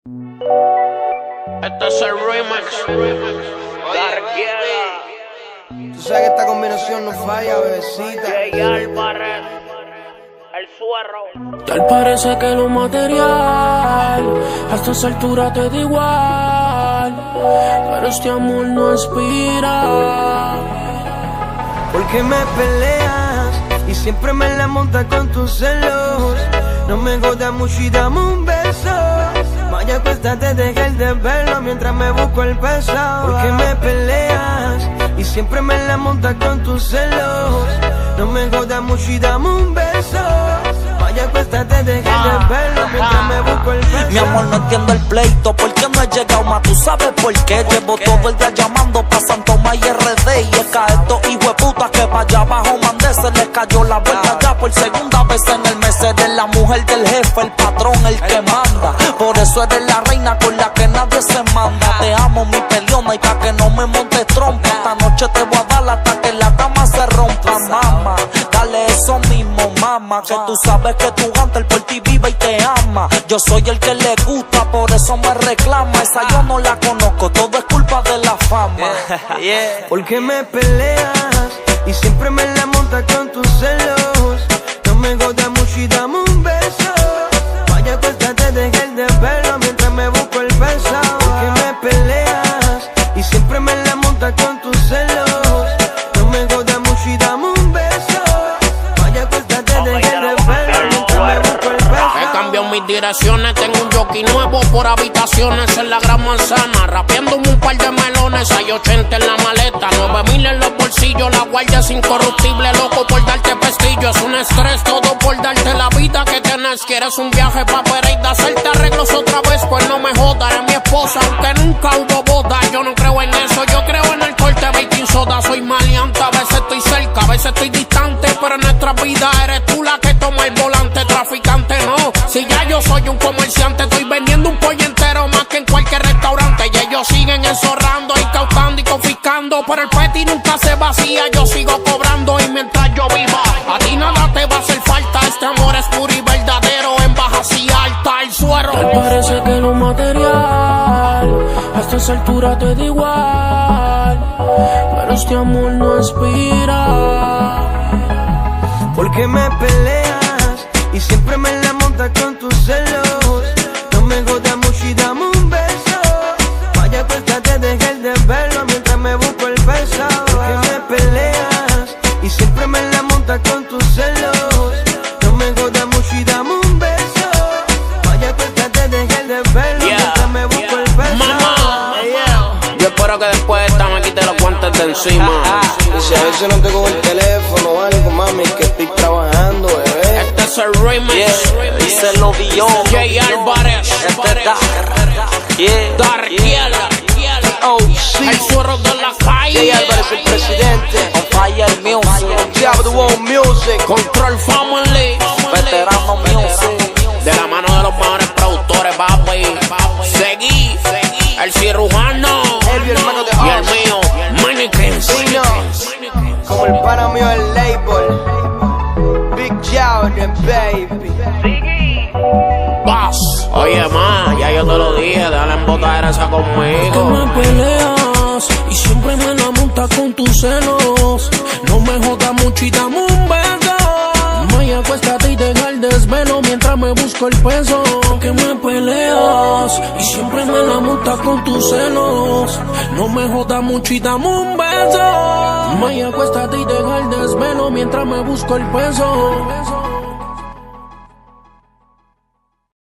Este es el remix. Tú sabes que esta combinación no falla, bebecita. Jay Álvarez, el suero. Tal parece que lo material a estas alturas te da igual, pero este amor no inspira. ¿Por qué me peleas y siempre me la montas con tus celos? No me jodas mucho y dame un beso. Vaya, acuéstate, deja el desvelo mientras me busco el peso. ¿Por qué me peleas y siempre me la montas con tus celos? No me jodas mucho y dame un beso. Vaya, acuéstate, deja el desvelo mientras me busco el peso. Mi amor, no entiendo el pleito, ¿por qué no he llegado más? ¿Tú sabes por qué? Llevo todo el día llamando pa' Santo Tomás y RD. Y es que a estos hijueputas que pa' allá abajo mandé se les cayó la vuelta ya por segunda vez en el mes. Eres la mujer del jefe, el patrón, el que manda. Por eso eres la reina con la que nadie se manda. Te amo, mi peleona, y pa' que no me montes trompa. Esta noche te voy a dar hasta que la cama se rompa, mama. Dale eso mismo, mama, que tú sabes que tu hunter por ti vive y te ama. Yo soy el que le gusta, por eso me reclama. Esa yo no la conozco, todo es culpa de la fama. ¿Por qué me peleas y siempre me la montas con tus celos? No me jodas mucho y dame un beso. Vaya, acuéstate, deja el desvelo mientras me busco el peso. ¿Por qué me peleas y siempre me la montas con tus celos? No me jodas mucho y dame un beso. Vaya, acuéstate, deja el desvelo mientras me busco el peso. He cambiado mis direcciones, tengo un jockey nuevo por habitaciones en la Gran Manzana. Rapeándome un par de melones, hay 80 en la maleta, 9,000 en los bolsillos. La guardia es incorruptible, loco por darte pestillo. Es un estrés todo por darte la vida que tienes. Quieres un viaje pa' Pereira, hacerte arreglos otra vez, pues no me jodas. Eres mi esposa, aunque nunca hubo boda. Yo no creo en eso, yo creo en el corte baking soda. Soy maleante, a veces estoy cerca, a veces estoy distante, pero en nuestra vida eres tú la que toma el volante. Traficante no, si ya yo soy un comerciante, estoy vendiendo un pollo entero más que en cualquier restaurante. Y ellos siguen enzorrando, incautando y confiscando, pero el peti nunca se vacía, yo sigo cobrando. Y mientras yo viva, a ti nada te va a hacer falta. Este amor es puro y verdadero, en bajas y alta el suero. Tal parece que lo material a estas alturas te da igual, pero este amor no inspira. ¿Por qué me peleas y siempre me la montas con tus celos? No me jodas mucho y dame un beso. Vaya, acuéstate, deja el desvelo mientras me busco el peso. ¿Por qué me peleas y siempre me la montas con tus celos? No me jodas mucho y dame un beso. Vaya, acuéstate, deja el desvelo mientras me busco el peso. Mamá, yo espero que después de esta me quite los guantes de encima. Y si a veces no te cojo el teléfono o algo, mami, que estoy trabajando, bebé. Este es el remix. Dice lo dio. Jay Álvarez, Darkiel, el suero de la calle. Jay Álvarez, el presidente. On fire music. Diablo the World Music. Control Family, Veterano music. de la mano de los mejores productores, papi. Seguí, el cirujano El hermano de y el mío, Mannequins. Dino, como el pana mío del label. Big Jordan, baby. Boss. Oye, ma, ya yo te lo dije, dale en botadera esa Que conmigo. me peleas y siempre me la montas con tus celos. No me jodas mucho y dame un beso. Vaya, acuéstate y deja el desvelo mientras me busco el peso. Que me peleas y siempre me la montas con tus celos. No me jodas mucho y dame un beso. Vaya, acuéstate y deja el desvelo mientras me busco el peso.